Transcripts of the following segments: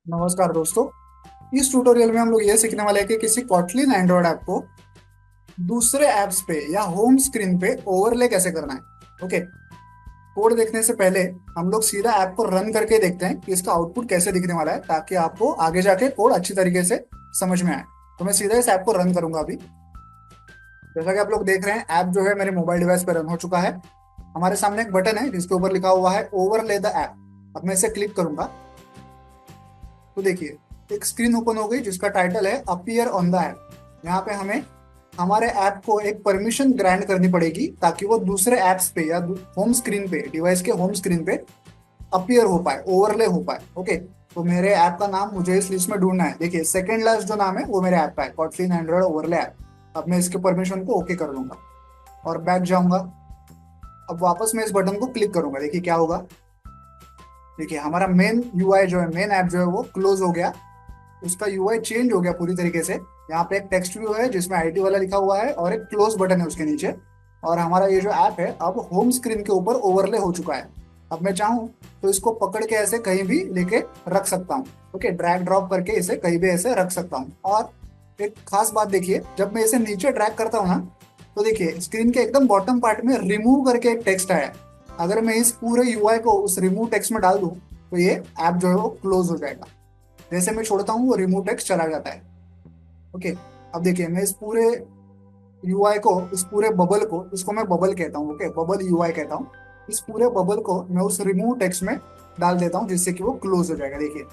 नमस्कार दोस्तों। इस ट्यूटोरियल में हम लोग ये सीखने वाले हैं कि किसी कॉटलिन एंड्रॉयड ऐप को दूसरे ऐप्स पे या होम स्क्रीन पे ओवरले कैसे करना है। ओके। कोड देखने से पहले हम लोग सीधा ऐप को रन करके देखते हैं कि इसका आउटपुट कैसे दिखने वाला है, ताकि आपको आगे जाके कोड अच्छी तरीके से समझ में आए। तो मैं सीधा इस ऐप को रन करूंगा अभी। जैसा कि आप लोग देख रहे हैं, ऐप जो है मेरे मोबाइल डिवाइस पे रन हो चुका है। हमारे सामने एक बटन है जिसके ऊपर लिखा हुआ है ओवरले द ऐप। अब मैं इसे क्लिक करूंगा तो देखिए एक स्क्रीन ओपन हो गई जिसका टाइटल है अपीयर ऑन द ऐप। यहाँ पे हमें हमारे ऐप को एक परमिशन ग्रांट करनी पड़ेगी ताकि वो दूसरे ऐप्स पे या होम स्क्रीन पे, डिवाइस के होम स्क्रीन पे अपीयर हो पाए, ओवरले हो पाए। ओके। तो मेरे ऐप का नाम मुझे इस लिस्ट में ढूंढना है। देखिए सेकंड लास्ट जो नाम है वो मेरे ऐप का है, कॉटलिन एंड्रॉइड ओवरले ऐप। अब मैं इसके परमिशन को ओके कर लूंगा और बैक जाऊंगा। अब वापस मैं इस बटन को क्लिक करूंगा, देखिए क्या होगा। देखिए हमारा मेन यूआई जो है, मेन ऐप जो है वो क्लोज हो गया। उसका यूआई चेंज हो गया पूरी तरीके से। यहाँ पे एक टेक्स्ट व्यू है जिसमें आईटी वाला लिखा हुआ है और एक क्लोज बटन है उसके नीचे। और हमारा ये जो ऐप है अब होम स्क्रीन के ऊपर ओवरले हो चुका है। अब मैं चाहूँ तो इसको पकड़ के ऐसे कहीं भी लेके रख सकता हूँ। ओके, ड्रैग ड्रॉप करके इसे कहीं भी ऐसे रख सकता हूँ। और एक खास बात देखिए, जब मैं इसे नीचे ड्रैग करता हूँ ना, तो देखिए स्क्रीन के एकदम बॉटम पार्ट में रिमूव करके एक टेक्स्ट आया है। अगर मैं इस पूरे यूआई को उस रिमूव टेक्स्ट में डाल दूँ तो ये ऐप जो है वो क्लोज हो जाएगा। जैसे मैं छोड़ता हूँ वो रिमूव टेक्स्ट चला जाता है। ओके। अब देखिए मैं इस पूरे यूआई को, इस पूरे बबल को, इसको मैं बबल कहता हूँ। ओके, बबल यूआई कहता हूँ। इस पूरे बबल को मैं उस रिमूव टेक्स्ट में डाल देता हूँ जिससे कि वो क्लोज हो जाएगा। देखिए,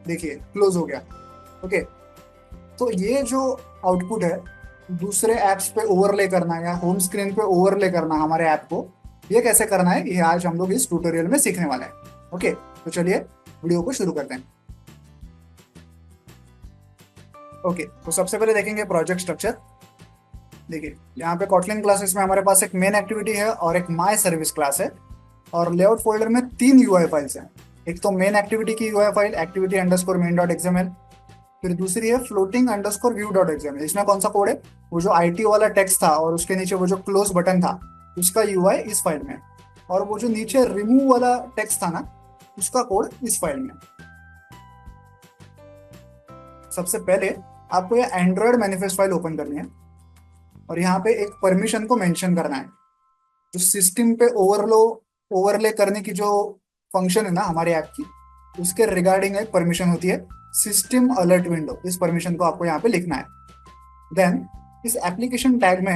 देखिए क्लोज हो गया। ओके। तो ये जो आउटपुट है, दूसरे ऐप्स पे ओवरले करना या होम स्क्रीन पे ओवरले करना हमारे ऐप को, ये कैसे करना है ये आज हम लोग इस ट्यूटोरियल में सीखने वाले हैं। ओके, तो चलिए वीडियो को शुरू करते हैं। ओके, तो सबसे पहले देखेंगे प्रोजेक्ट स्ट्रक्चर। देखिए यहाँ पे कॉटलिन क्लासेस में हमारे पास एक मेन एक्टिविटी है और एक माय सर्विस क्लास है। और लेआउट फोल्डर में तीन यूआई फाइल्स हैं। एक तो मेन एक्टिविटी की UI file activity underscore main dot XML. फिर दूसरी है floating underscore view dot XML. इसमें कौन सा कोड है? वो जो आईटी वाला टेक्स्ट था और उसके नीचे वो जो क्लोज बटन था, उसका यूआई इस फाइल में है। और वो जो नीचे रिमूव वाला टेक्स्ट था ना, उसका कोड इस फाइल में है। सबसे पहले आपको ये एंड्रॉयड मैनिफेस्ट फाइल ओपन करनी है और यहाँ पे एक परमिशन को मेंशन करना है। जो सिस्टम पे ओवरले करने की जो फंक्शन है ना हमारे ऐप की, उसके रिगार्डिंग एक परमिशन होती है, सिस्टम अलर्ट विंडो। इस परमिशन को आपको यहाँ पे लिखना है। देन इस एप्लीकेशन टैग में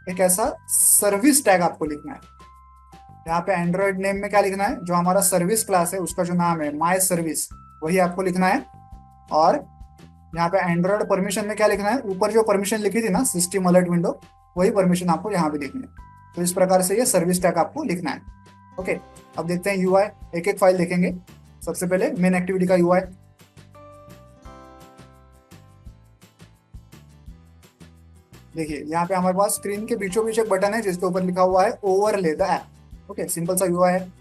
एक ऐसा सर्विस टैग आपको लिखना है। यहाँ पे एंड्रॉयड नेम में क्या लिखना है? जो हमारा सर्विस क्लास है उसका जो नाम है माय सर्विस, वही आपको लिखना है। और यहाँ पे एंड्रॉयड परमिशन में क्या लिखना है? ऊपर जो परमिशन लिखी थी ना, सिस्टम अलर्ट विंडो, वही परमिशन आपको यहाँ पे लिखनी है। तो इस प्रकार से ये सर्विस टैग आपको लिखना है। ओके। अब देखते हैं यूआई, एक एक फाइल देखेंगे। सबसे पहले मेन एक्टिविटी का यूआई। देखिए यहाँ पे हमारे पास स्क्रीन के बीचों बीच एक बटन है जिसके ऊपर लिखा हुआ है overlay the app. Okay, simple सा यूआई है।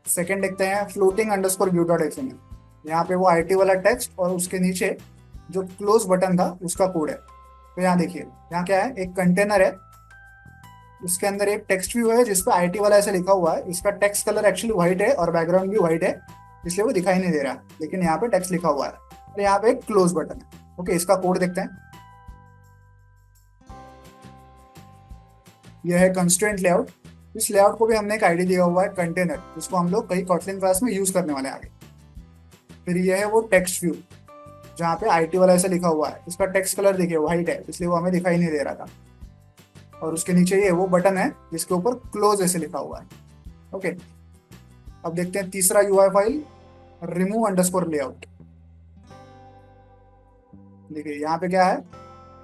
सेकंड देखते हैं floating underscore view dot XML. यहाँ पे वो आईटी वाला टेक्स्ट और उसके नीचे जो क्लोज बटन था उसका कोड है। तो यहाँ देखिए, यहाँ क्या है? एक कंटेनर है, उसके अंदर एक टेक्स्ट व्यू है जिसपे आईटी वाला ऐसे लिखा हुआ है। इसका टेक्स्ट कलर एक्चुअली व्हाइट है और बैकग्राउंड भी व्हाइट है, इसलिए वो दिखाई नहीं दे रहा, लेकिन यहाँ पे टेक्स्ट लिखा हुआ है। तो यहाँ पे एक क्लोज बटन है। ओके, इसका कोड देखते हैं। यह है कंस्ट्रेंट लेआउट। इस लेआउट को भी हमने एक आईडी दिया हुआ है कंटेनर, जिसको हम लोग कहीं कॉटलिन क्लास में यूज करने वाले हैं आगे। फिर यह है वो टेक्स्ट व्यू जहाँ पे आईटी वाला ऐसे लिखा हुआ है। इसका टेक्स्ट कलर देखिए व्हाइट है, इसलिए वो हमें दिखाई नहीं दे रहा था। और उसके नीचे ये वो बटन है जिसके ऊपर क्लोज ऐसे लिखा हुआ है। ओके। अब देखते हैं तीसरा UI file, remove underscore layout. देखिए यहाँ पे क्या है?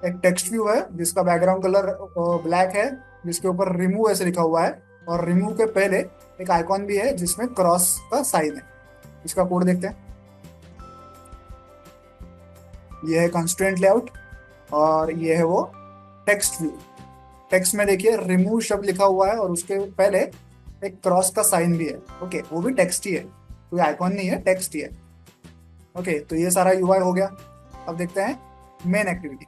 एक टेक्स्ट व्यू है जिसका बैकग्राउंड कलर ब्लैक है, जिसके ऊपर रिमूव ऐसे लिखा हुआ है। और रिमूव के पहले एक आइकॉन भी है जिसमें क्रॉस का साइन है। इसका कोड देखते हैं। ये है कंस्ट्रेंट लेआउट और ये है वो टेक्स्ट व्यू। टेक्स्ट में देखिए रिमूव शब्द लिखा हुआ है और उसके पहले एक क्रॉस का साइन भी है। ओके, वो भी टेक्स्ट ही है, कोई आइकॉन नहीं है, टेक्स्ट ही है। ओके, तो ये सारा यूआई हो गया। अब देखते हैं मेन एक्टिविटी।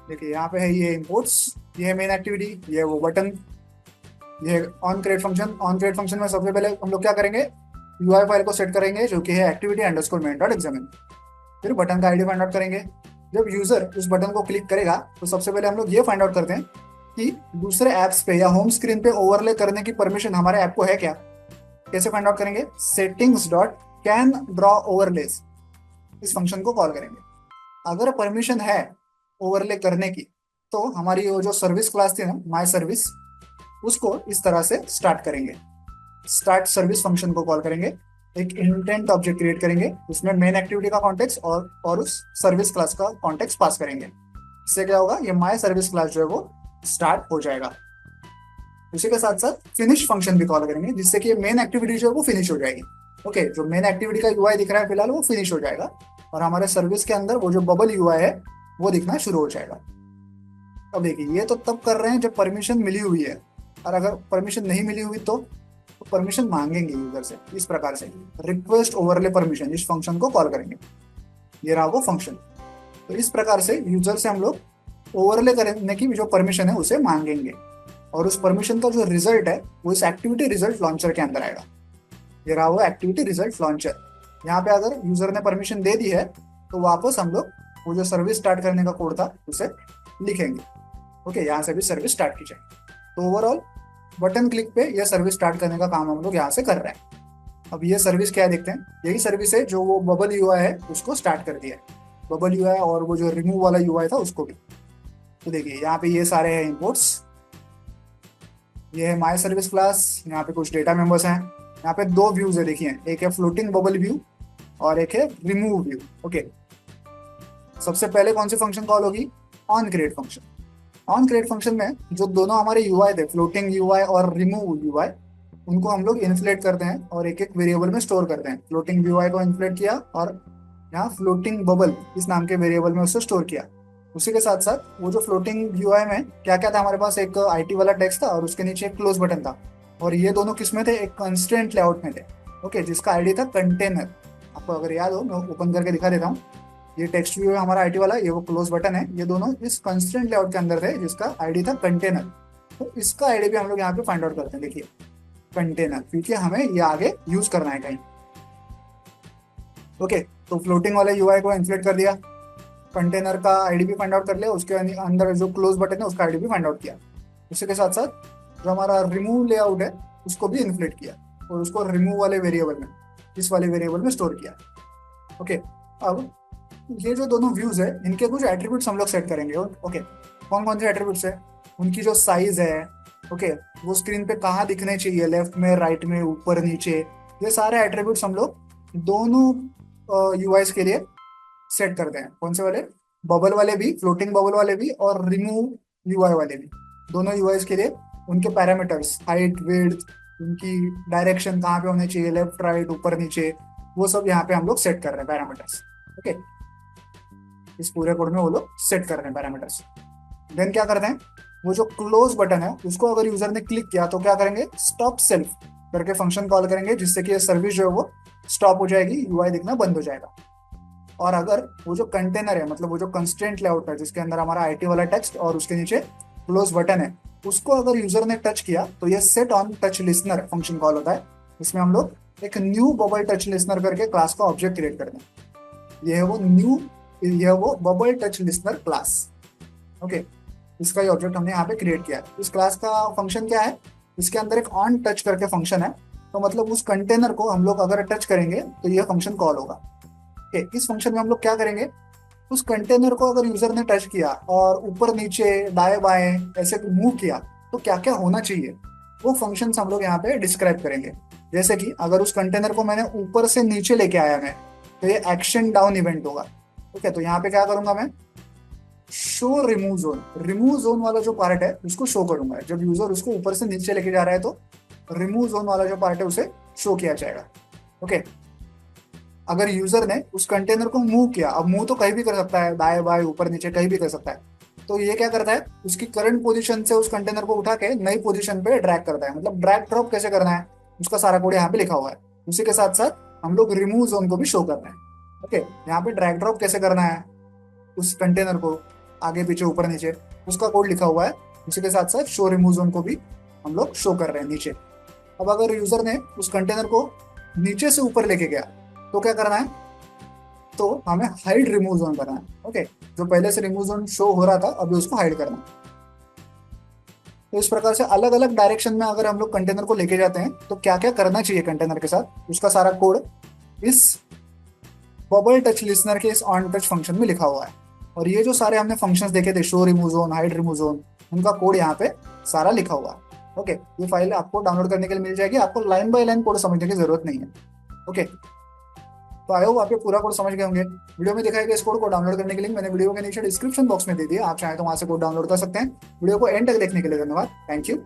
देखिए यहाँ पे है ये इंपोर्ट्स, ये है मेन एक्टिविटी, ये है वो बटन। ये ऑन क्रिएट फंक्शन में सबसे पहले हम लोग क्या करेंगे, यूआई फाइल को सेट करेंगे जो कि है activity underscore main dot examine. फिर बटन का आईडी फाइंड आउट करेंगे। जब यूजर उस बटन को क्लिक करेगा तो सबसे पहले हम लोग ये फाइंड आउट करते हैं कि दूसरे ऐप्स पे या होम स्क्रीन पे ओवरले करने की परमिशन हमारे ऐप को है क्या। कैसे फाइंड आउट करेंगे, settings dot can draw overlays, इस फंक्शन को कॉल करेंगे। अगर परमिशन है ओवरले करने की तो हमारी वो जो सर्विस क्लास थी ना माई सर्विस, उसको इस तरह से स्टार्ट करेंगे। स्टार्ट सर्विस फंक्शन को कॉल करेंगे, एक इंटेंट ऑब्जेक्ट क्रिएट करेंगे, उसमें मेन एक्टिविटी का कॉन्टेक्स्ट और उस सर्विस क्लास का कॉन्टेक्स्ट पास करेंगे। इससे क्या होगा, ये माई सर्विस क्लास जो है वो स्टार्ट हो जाएगा। उसी के साथ साथ फिनिश फंक्शन भी कॉल करेंगे जिससे कि मेन एक्टिविटी जो है वो फिनिश हो जाएगी। ओके, जो मेन एक्टिविटी का यूआई दिख रहा है फिलहाल वो फिनिश हो जाएगा और हमारे सर्विस के अंदर वो जो बबल यूआई है वो दिखना शुरू हो जाएगा। अब देखिए, ये तो तब कर रहे हैं जब परमिशन मिली हुई है, और अगर परमिशन नहीं मिली हुई तो परमिशन मांगेंगे यूजर से। इस प्रकार से रिक्वेस्ट ओवरले परमिशन, इस फंक्शन को कॉल करेंगे। ये रहा वो फंक्शन। तो इस प्रकार से यूजर से हम लोग ओवरले करने की जो परमिशन है उसे मांगेंगे और उस परमिशन का जो रिजल्ट है वो इस एक्टिविटी रिजल्ट लॉन्चर के अंदर आएगा। ये रहा वो एक्टिविटी रिजल्ट लॉन्चर। यहाँ पे अगर यूजर ने परमिशन दे दी है तो वापस हम लोग वो जो सर्विस स्टार्ट करने का कोड था उसे लिखेंगे। ओके, यहाँ से भी सर्विस स्टार्ट की जाएगी। तो ओवरऑल बटन क्लिक पे यह सर्विस स्टार्ट करने का काम हम लोग यहाँ से कर रहे हैं। अब ये सर्विस क्या है देखते हैं। यही सर्विस है जो वो बबल यूआई है उसको स्टार्ट कर दिया है, बबल यूआई और वो जो रिमूव वाला यूआई था उसको भी। तो देखिए यहाँ पे ये सारे हैं इंपोर्ट्स, ये है माई सर्विस क्लास, यहाँ पे कुछ डेटा मेंबर्स हैं। यहाँ पे दो व्यूज है देखिए, एक है फ्लोटिंग बबल व्यू और एक है रिमूव व्यू। ओके, सबसे पहले कौन सी फंक्शन कॉल होगी, on create function. On create function में जो दोनों हमारे यूआई थे, फ्लोटिंग यूआई और रिमूव यूआई, उनको हम लोग इन्फ्लेट करते हैं और एक एक वेरिएबल में स्टोर करते हैं। फ्लोटिंग यूआई को इन्फ्लेट किया और यहाँ फ्लोटिंग बबल इस नाम के वेरिएबल में उसे स्टोर किया। उसी के साथ साथ वो जो फ्लोटिंग यूआई में क्या क्या था, हमारे पास एक आईटी वाला टेक्स्ट था और उसके नीचे एक क्लोज बटन था, और ये दोनों किस में थे, एक कंस्ट्रेंट लेआउट में थे। ओके, जिसका आईडी था कंटेनर। आपको अगर याद हो मैं ओपन करके दिखा देता हूँ। ये टेक्स्ट व्यू है हमारा आईटी वाला, ये वो क्लोज बटन है, ये दोनों इस कंस्ट्रेंट लेआउट के अंदर थे जिसका आईडी था कंटेनर। तो इसका आईडी भी हम लोग यहाँ पे फाइंड आउट करते हैं। देखिए कंटेनर, क्योंकि हमें ये आगे यूज करना है कहीं। ओके, तो फ्लोटिंग वाले यूआई को इन्फ्लेट कर दिया, कंटेनर का आईडी भी फाइंड आउट कर लिया, उसके अंदर जो क्लोज बटन है उसका आईडी भी फाइंड आउट किया। उसी के साथ साथ जो हमारा रिमूव लेआउट है उसको भी इन्फ्लेट किया और उसको रिमूव वाले वेरिएबल में, इस वाले वेरिएबल में स्टोर किया। ओके, अब ये जो दोनों व्यूज है इनके कुछ एट्रीब्यूट्स हम लोग सेट करेंगे। ओके, कौन कौन से एट्रीब्यूट्स है, उनकी जो साइज है, ओके, वो स्क्रीन पे कहाँ दिखने चाहिए, लेफ्ट में, राइट में, ऊपर, नीचे, ये सारे एट्रीब्यूट्स हम लोग दोनों यूआईज के लिए सेट करते हैं। कौन से वाले, बबल वाले भी, फ्लोटिंग बबल वाले भी और रिमूव यूआई वाले भी। दोनों यूआईज के लिए उनके पैरामीटर्स, हाइट, विड्थ, उनकी डायरेक्शन कहाँ पे होने चाहिए, लेफ्ट, राइट, ऊपर, नीचे, वो सब यहाँ पे हम लोग सेट कर रहे हैं पैरामीटर्स। ओके, इस पूरे कोड में वो लोग सेट कर रहे हैं पैरामीटर्स। देन क्या करते हैं, वो जो क्लोज बटन है उसको अगर यूजर ने क्लिक किया तो क्या करेंगे, स्टॉप सेल्फ करके फंक्शन कॉल करेंगे जिससे कि ये सर्विस जो है वो स्टॉप हो जाएगी, यूआई दिखना बंद हो जाएगा। और अगर वो जो कंटेनर है, मतलब वो जो कंस्ट्रेंट लेआउट है जिसके अंदर हमारा आईटी वाला टेक्स्ट और उसके नीचे क्लोज बटन है, उसको अगर यूजर ने टच किया तो ये set on touch listener function call होता है। इसमें हम लोग एक न्यू बबल टच लिसनर करके क्लास का ऑब्जेक्ट क्रिएट करते हैं। ये है वो bubble touch listener class. Okay, इसका ही ऑब्जेक्ट हमने यहाँ पे क्रिएट किया है। इस क्लास का फंक्शन क्या है, इसके अंदर एक ऑन टच करके फंक्शन है, तो मतलब उस कंटेनर को हम लोग अगर टच करेंगे तो ये फंक्शन कॉल होगा। ओके, इस फंक्शन में हम लोग क्या करेंगे, उस कंटेनर को अगर यूजर ने टच किया और ऊपर नीचे दाएं बाएं ऐसे मूव किया तो क्या क्या होना चाहिए, वो फंक्शन हम लोग यहाँ पे डिस्क्राइब करेंगे। जैसे कि अगर उस कंटेनर को मैंने ऊपर से नीचे लेके आया मैं, तो ये एक्शन डाउन इवेंट होगा। ओके, तो यहाँ पे क्या करूंगा मैं, शो रिमूव जोन वाला जो पार्ट है उसको शो करूंगा। जब यूजर उसको ऊपर से नीचे लेके जा रहा है तो रिमूव जोन वाला जो पार्ट है उसे शो किया जाएगा। ओके, अगर यूजर ने उस कंटेनर को मूव किया, अब मूव तो कहीं भी कर सकता है, दाएं बाएं, ऊपर नीचे, कहीं भी कर सकता है, तो ये क्या करता है, उसकी करंट पोजीशन से उस कंटेनर को उठा के नई पोजीशन पे ड्रैग करता है। मतलब ड्रैग ड्रॉप कैसे करना है उसका सारा कोड यहाँ पे लिखा हुआ है। उसी के साथ साथ हम लोग रिमूव जोन को भी शो करना है। ओके, यहाँ पे ड्रैग ड्रॉप कैसे करना है उस कंटेनर को आगे पीछे ऊपर नीचे, उसका कोड लिखा हुआ है। उसी के साथ साथ शो रिमूव जोन को भी हम लोग शो कर रहे हैं नीचे। अब अगर यूजर ने उस कंटेनर को नीचे से ऊपर लेके गया तो क्या करना है, तो हमें हाइड रिमूव जोन करना है। ओके, जो पहले से रिमूव जोन शो हो रहा था अभी उसको हाइड करना है। तो इस प्रकार से अलग अलग डायरेक्शन में अगर हम लोग कंटेनर को लेके जाते हैं तो क्या क्या करना चाहिए कंटेनर के साथ, उसका सारा कोड इस बबल टच लिसनर के इस ऑन टच फंक्शन में लिखा हुआ है। और ये जो सारे हमने फंक्शंस देखे थे, show remove zone, hide remove zone, उनका कोड यहाँ पे सारा लिखा हुआ है। ओके, ये फाइल आपको डाउनलोड करने के लिए मिल जाएगी, आपको लाइन बाय लाइन कोड समझने की जरूरत नहीं है। ओके, तो आई होप आप ये पूरा कोड समझ गए होंगे। वीडियो में दिखाए गए इस कोड को डाउनलोड करने के लिए मैंने वीडियो के नीचे डिस्क्रिप्शन बॉक्स में दे दिया, आप चाहें तो वहां से कोड डाउनलोड कर सकते हैं। वीडियो को एंड तक देखने के लिए धन्यवाद। Thank you.